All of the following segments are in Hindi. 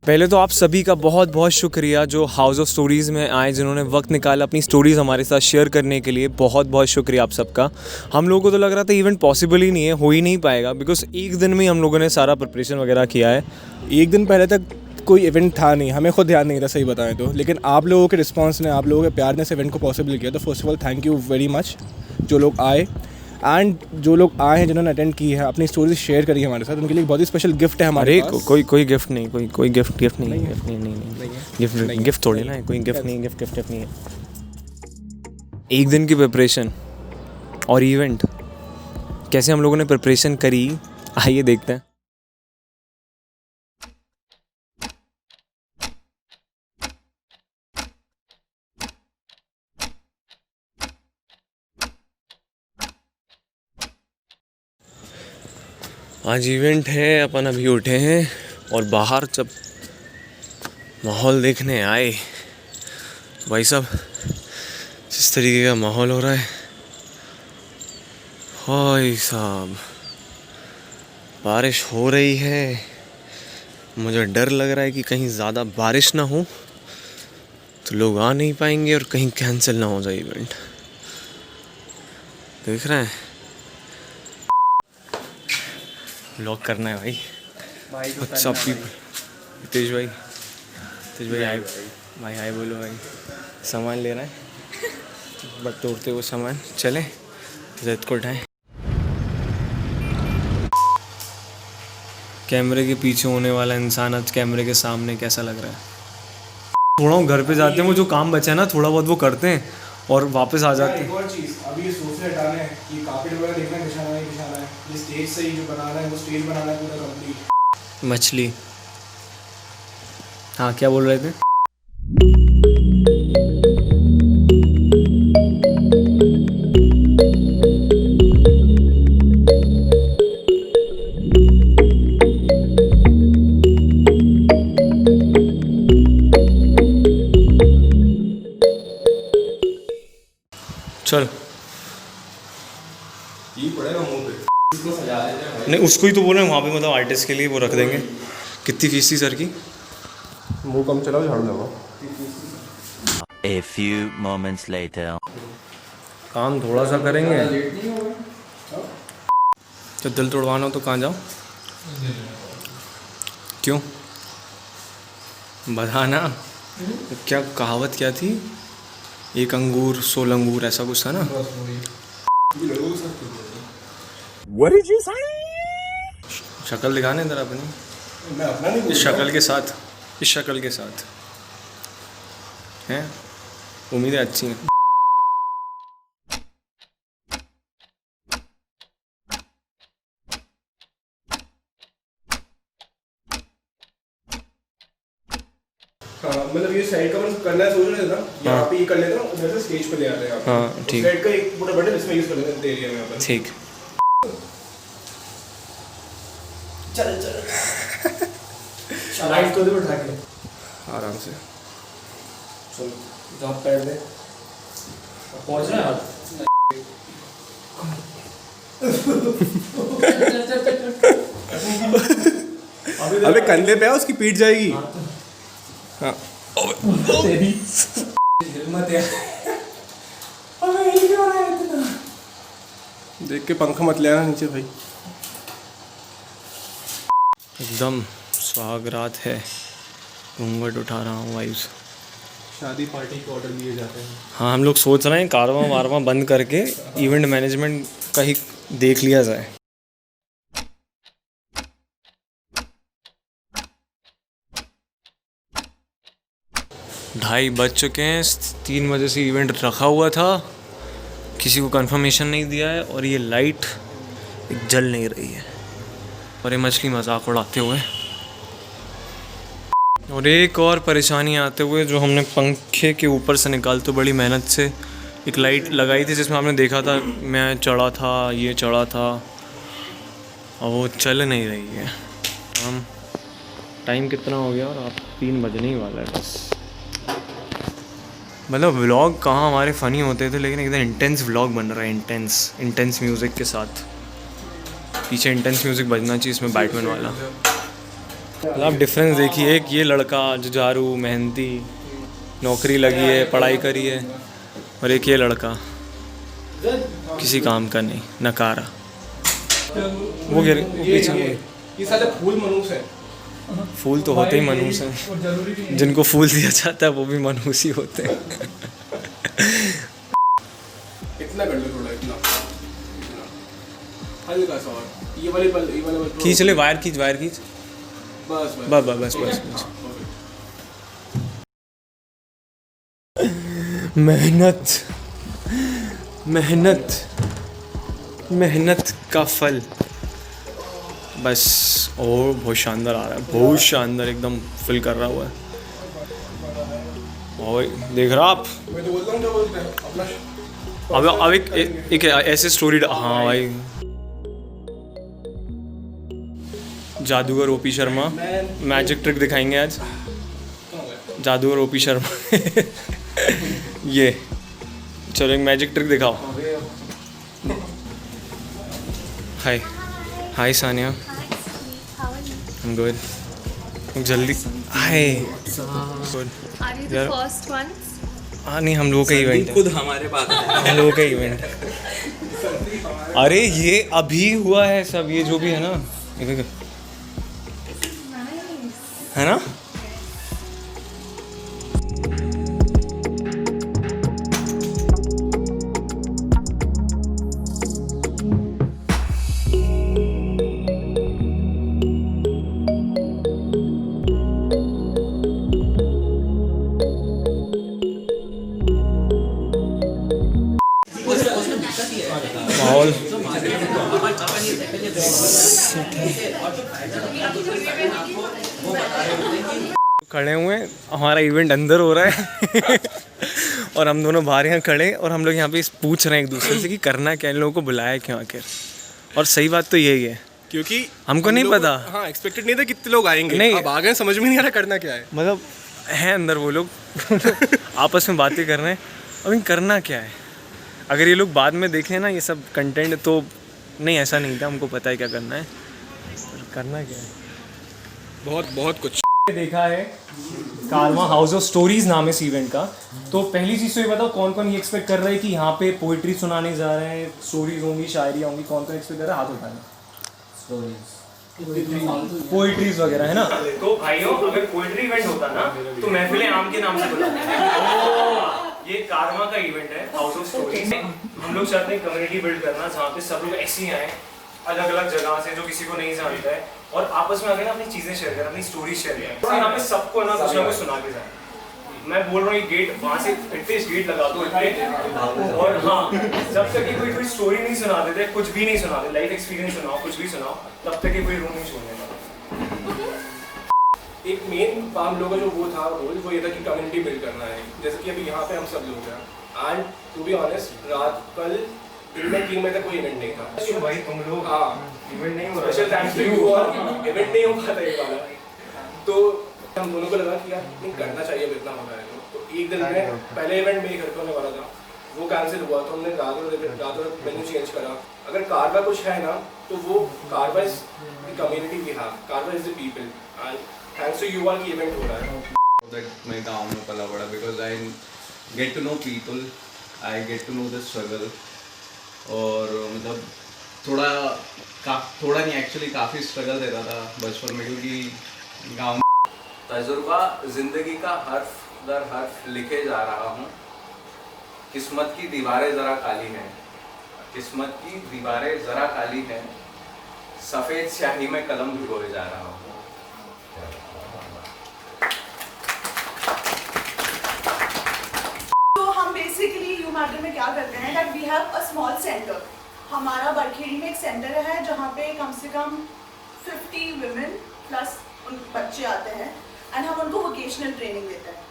पहले तो आप सभी का बहुत बहुत शुक्रिया जो हाउस ऑफ स्टोरीज़ में आए, जिन्होंने वक्त निकाला अपनी स्टोरीज़ हमारे साथ शेयर करने के लिए। बहुत बहुत शुक्रिया आप सबका। हम लोगों को तो लग रहा था इवेंट पॉसिबल ही नहीं है, हो ही नहीं पाएगा, बिकॉज एक दिन में ही हम लोगों ने सारा प्रिपरेशन वगैरह किया है। एक दिन पहले तक कोई इवेंट था नहीं, हमें खुद ध्यान नहीं था सही बताएं तो, लेकिन आप लोगों के रिस्पांस ने, आप लोगों के प्यार ने इस इवेंट को पॉसिबल किया। तो first of all thank you very much जो लोग आए, एंड जो लोग आए हैं जिन्होंने अटेंड की है, अपनी स्टोरीज शेयर करी है हमारे साथ, उनके लिए बहुत ही स्पेशल गिफ्ट है हमारे पास। कोई गिफ्ट नहीं, कोई गिफ्ट नहीं, गिफ्ट थोड़ी ना है, कोई गिफ्ट नहीं है। एक दिन की प्रिपरेशन और इवेंट, कैसे हम लोगों ने प्रिपरेशन करी, आइए देखते हैं। आज इवेंट है, अपन अभी उठे हैं और बाहर जब माहौल देखने आए, भाई साहब जिस तरीके का माहौल हो रहा है, भाई साहब बारिश हो रही है। मुझे डर लग रहा है कि कहीं ज़्यादा बारिश ना हो तो लोग आ नहीं पाएंगे और कहीं कैंसिल ना हो जाए इवेंट। देख रहे हैं, व्लॉग करना है भाई। What's up people. हितेश भाई हाय बोलो भाई। सामान ले रहा है, बट तोड़ते हुए सामान। चले जैद को उठाएं। कैमरे के पीछे होने वाला इंसान आज कैमरे के सामने कैसा लग रहा है? थोड़ा घर पे जाते हैं, वो जो काम बचा है ना थोड़ा बहुत वो करते हैं और वापस आ जाते हैं। एक और चीज़, अभी ये सोफे हटाने हैं, ये कार्पेट वगैरह देखना है, बिछाना है, ये स्टेज से ही जो बनाना है वो स्टेज बनाना है पूरा कंप्लीट। मछली, हाँ क्या बोल रहे थे? चल पड़ेगा मुंह पे, इसको सजा देते हैं। नहीं, उसको ही तो बोल रहे हैं वहाँ पे, मतलब आर्टिस्ट के लिए वो रख देंगे। कितनी फीस थी सर की? मुंह कम चलाओ, झाड़ू लगाओ। A few moments later. काम थोड़ा सा करेंगे तो दिल तोड़वाना हो तो कहाँ जाओ? क्यों बताना? क्या कहावत क्या थी? एक अंगूर 16 अंगूर, ऐसा कुछ था ना? What did you say? शक्ल दिखाने इधर अपनी, मैं अपना नहीं इस शक्ल के साथ, इस शक्ल के साथ हैं, उम्मीदें अच्छी हैं। मतलब ये साइड का मतलब करना है, सोच रहे थे ना, यहाँ पे ये कर लेते ना, उधर से स्टेज पे ले आते हैं। हाँ ठीक, साइड का एक पूरा बटन इसमें यूज कर लेते हैं एरिया में अपन। ठीक। चल लाइट को दे उठा के आराम से, चल जॉब कर दे, पहुंच रहा है। अबे कंधे पे है, उसकी पीट जाएगी। हाँ तेरी हिम्मत है। अबे ये क्यों रहा है इतना? देख के पंखा मत ले आना नीचे भाई। एकदम सुहागरात है, घूंघट उठा रहा हूँ वाइब्स। शादी पार्टी के ऑर्डर दिए जाते हैं। हाँ, हम लोग सोच रहे हैं कारवां वारवां बंद करके इवेंट मैनेजमेंट का ही देख लिया जाए। ढाई बज चुके हैं, 3 बजे से इवेंट रखा हुआ था, किसी को कंफर्मेशन नहीं दिया है और ये लाइट जल नहीं रही है और ये मछली मजाक उड़ाते हुए और एक और परेशानी आते हुए जो हमने पंखे के ऊपर से निकाल तो बड़ी मेहनत से एक लाइट लगाई थी, जिसमें आपने देखा था मैं चढ़ा था, ये चढ़ा था, और वो चल नहीं रही है। हम टाइम कितना हो गया और आप 3 बजने ही वाला है बस। मतलब व्लॉग कहाँ हमारे फ़नी होते थे, लेकिन एकदम इंटेंस व्लॉग बन रहा है, इंटेंस म्यूज़िक के साथ। पीछे इंटेंस म्यूज़िक बजना चाहिए इसमें, बैटमैन वाला। आप डिफरेंस देखिए, एक ये लड़का जुझारू मेहनती, नौकरी लगी है, पढ़ाई करी है, और एक ये लड़का किसी काम का नहीं, नकारा। वो पीछे ये सारे फूल मनूस है। फूल तो होते ही मनहूस हैं, जिनको फूल दिया जाता है वो भी मनहूस ही होते हैं। इतना कर लो थोड़ा, इतना हल्का सा और ये वाले खींच ले, वायर खींच, वायर खींच, बस बस बस बस बस। मेहनत मेहनत मेहनत का फल बस। और बहुत शानदार आ रहा है, बहुत शानदार, एकदम फिल कर रहा हुआ है। और देख रहा आप, मैं तो बोलता हूँ क्या बोलते हैं अपना। अब एक ऐसे स्टोरी। हाँ भाई, जादूगर ओपी शर्मा मैजिक ट्रिक दिखाएंगे आज। जादूगर ओपी शर्मा ये चलो एक मैजिक ट्रिक दिखाओ। हाय हाय सानिया, आई एम गुड। जल्दी हाय गुड यार। फर्स्ट वंस हाँ नहीं, हम लोगों का इवेंट है, खुद हमारे पास हम लोगों का इवेंट है। अरे ये अभी हुआ है सब, ये जो भी है ना, ये देखो, है ना। माहौल खड़े हुए हैं, हमारा इवेंट अंदर हो रहा है और हम दोनों बाहर यहाँ खड़े, और हम लोग यहाँ पे पूछ रहे हैं एक दूसरे से कि करना क्या है, इन लोगों को बुलाया क्यों आखिर। और सही बात तो यही है, क्योंकि हमको नहीं पता। हाँ, एक्सपेक्टेड नहीं था कितने लोग आएंगे। नहीं। अब आ गए, समझ में नहीं आ रहा करना क्या है। मतलब हैं अंदर वो लोग आपस में बातें कर रहे हैं, अभी करना क्या है। अगर ये लोग बाद में देखें ना ये सब कंटेंट, तो नहीं ऐसा नहीं था, हमको पता है क्या करना है, करना क्या है। बहुत बहुत कुछ देखा है, कारवा हाउस ऑफ स्टोरीज नाम है इस इवेंट का। तो पहली चीज़ तो ये बताओ, कौन कौन ये एक्सपेक्ट कर रहा है कि यहाँ पे पोइट्री सुनाने जा रहे हैं, स्टोरीज होंगी, शायरी होंगी, कौन कौन एक्सपेक्ट कर रहा है, हाथ उठाना। पोइट्रीज वगैरह है ना। तो भाइयों, अगर पोइट्री इवेंट होता ना तो महफिले आम के नाम से बुलाते। ये कारवा का इवेंट है, हाउस ऑफ स्टोरीज। हम लोग चाहते हैं कम्युनिटी बिल्ड करना, जहाँ पे सब लोग ऐसे ही आए अलग अलग जगह से, जो किसी को नहीं जानता है, और आपस में आके ना अपनी चीजें शेयर करें, अपनी स्टोरी शेयर करें। तो यहाँ पे सबको ना कुछ ना कुछ सुना के जाए। मैं बोल रहा हूँ, ये गेट वहाँ से इतने गेट लगा दो इतने, और हाँ, जब तक कि कोई स्टोरी नहीं सुना देते, कुछ भी नहीं सुना देते, लाइफ एक्सपीरियंस सुनाओ, कुछ भी सुनाओ, तब तक कि कोई रूम नहीं छोड़ने का। एक मेन हम लोगों का जो वो था रोल, वो ये था कि कम्युनिटी बिल्ड करना है। जैसे कि अभी यहाँ पे हम सब लोग हैं, एंड टू बी ऑनेस्ट, कल इवेंट 3 बजे तक कोई इवेंट नहीं था। क्यों भाई, तुम लोग हाँ, इवेंट नहीं हो रहा, स्पेशल थैंक्स टू यू, और इवेंट नहीं हो पाता ये वाला। तो हम दोनों को लगा कि यार नहीं करना चाहिए, अब इतना हो रहा है। तो एक दिन में पहले इवेंट मेरे घर पे होने वाला था, वो कैंसिल हुआ, तो हमने रात मेन्यू चेंज करा। अगर कारवा कुछ है ना, तो वो Karwa is the community we have, Karwa is the people, and thanks to you all की इवेंट हो रहा है। मैं गाँव में पला बड़ा, because I get to know people, I get to know the struggle. और मतलब थोड़ा नहीं, एक्चुअली काफ़ी स्ट्रगल रहता था बचपन में, क्योंकि गाँव तजुर्बा जिंदगी का हर्फ दर हर्फ लिखे जा रहा हूँ। किस्मत की दीवारें ज़रा काली हैं, किस्मत की दीवारें ज़रा काली हैं, सफ़ेद स्याही में कलम भिगोए जा रहा हूँ। तो हम बेसिकली यू मैटर में क्या करते हैं that we have a small centre. हमारा बरखेड़ी में एक सेंटर है जहाँ पे कम से कम 50 वुमेन प्लस उन बच्चे आते हैं, एंड हम उनको वोकेशनल ट्रेनिंग देते हैं।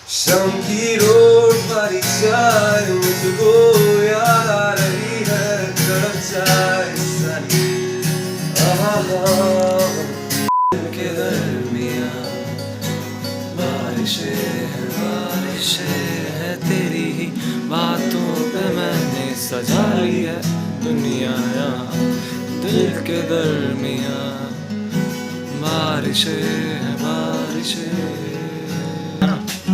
शाम की रोड पर चाय मुझको याद आ रही है, तड़प चाय सनी के दरमियां बारिशें है तेरी ही बातों पे मैंने सजा ली है दुनिया यहाँ दिल के दरमियाँ बारिशें बारिशें।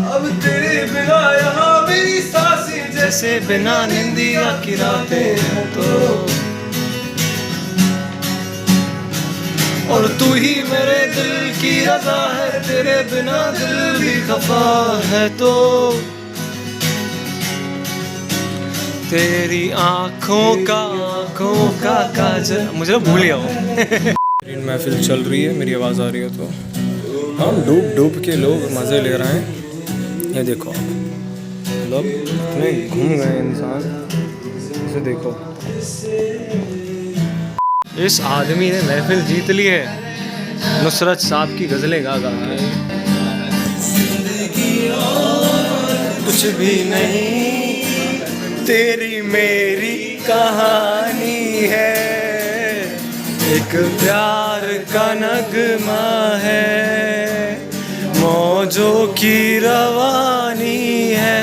अब तेरे बिना यहाँ मेरी सांसें जैसे बिना निंदिया की रातें हैं तो, और तू ही मेरे दिल की रज़ा है, तेरे बिना दिल भी खफा है तो, तेरी आँखों का काजल। मुझे ना भूल गया वो। महफिल चल रही है, मेरी आवाज़ आ रही है तो हम डूब के लोग मज़े ले रहे हैं। ये देखो मतलब इतने घूम गए इंसान, इसे देखो। इस आदमी ने महफिल जीत ली है नुसरत साहब की गज़लें गा गा के। कुछ भी नहीं तेरी मेरी कहानी है, एक प्यार का नगमा है, मौजों की रवानी है।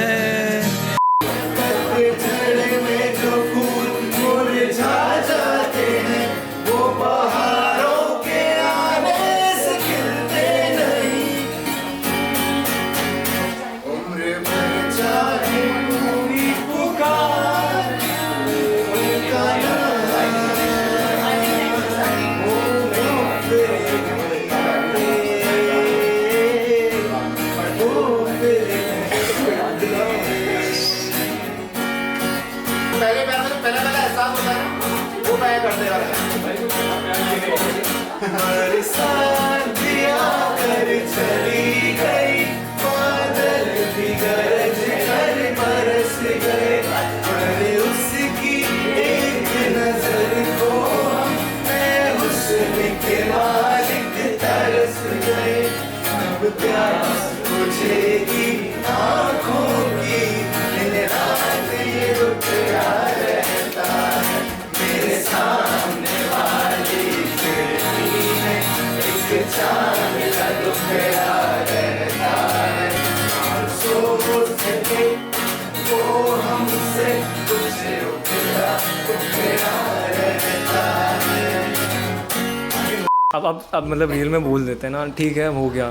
अब मतलब रील में बोल देते हैं ना, ठीक है हो गया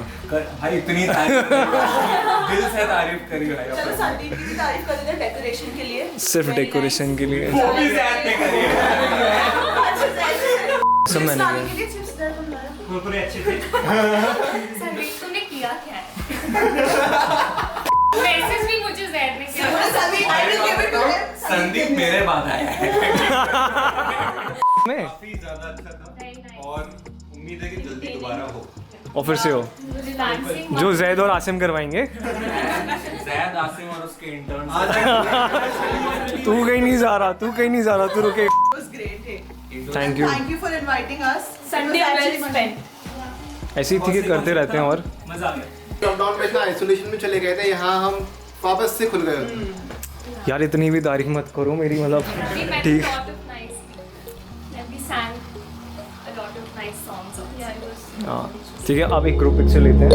भाई इतनी तारीफ दिल से तारीफ करी भाई। चलो संदीप की भी तारीफ कर देते हैं डेकोरेशन के लिए, सिर्फ डेकोरेशन के लिए। वो भी ज़्यादा पे करी सब मैंने किया। के लिए चिप्स दे तुम लाया। वो पूरे अच्छे थे। संदीप तुमने किया क्या है? मैसेज भी मुझे जैद ने किया। Sandeep I will give it to him. Sandeep मेरे बाद आया है। मैं काफी ज्यादा अच्छा था और उम्मीद है कि जल्दी दोबारा हो। और फिर से हो मुझे डांसिंग जो जैद और आसिम करवाएंगे। जैद आसिम और उसके इंटर्न। तू कहीं नहीं जा रहा, तू कहीं नहीं जा रहा, तू रुके। It was great. Hey. Thank you. Thank you for inviting us. Sunday It was well actually spent. ऐसी थी कि करते रहते हैं। और मजा आ गया। लॉकडाउन में इतना आइसोलेशन में चले गए थे, यहाँ हम वापस से खुल गए। यार इतनी भी तारीफ मत करो मेरी, मतलब ठीक। हाँ ठीक है, अब एक ग्रुप पिक्चर लेते हैं।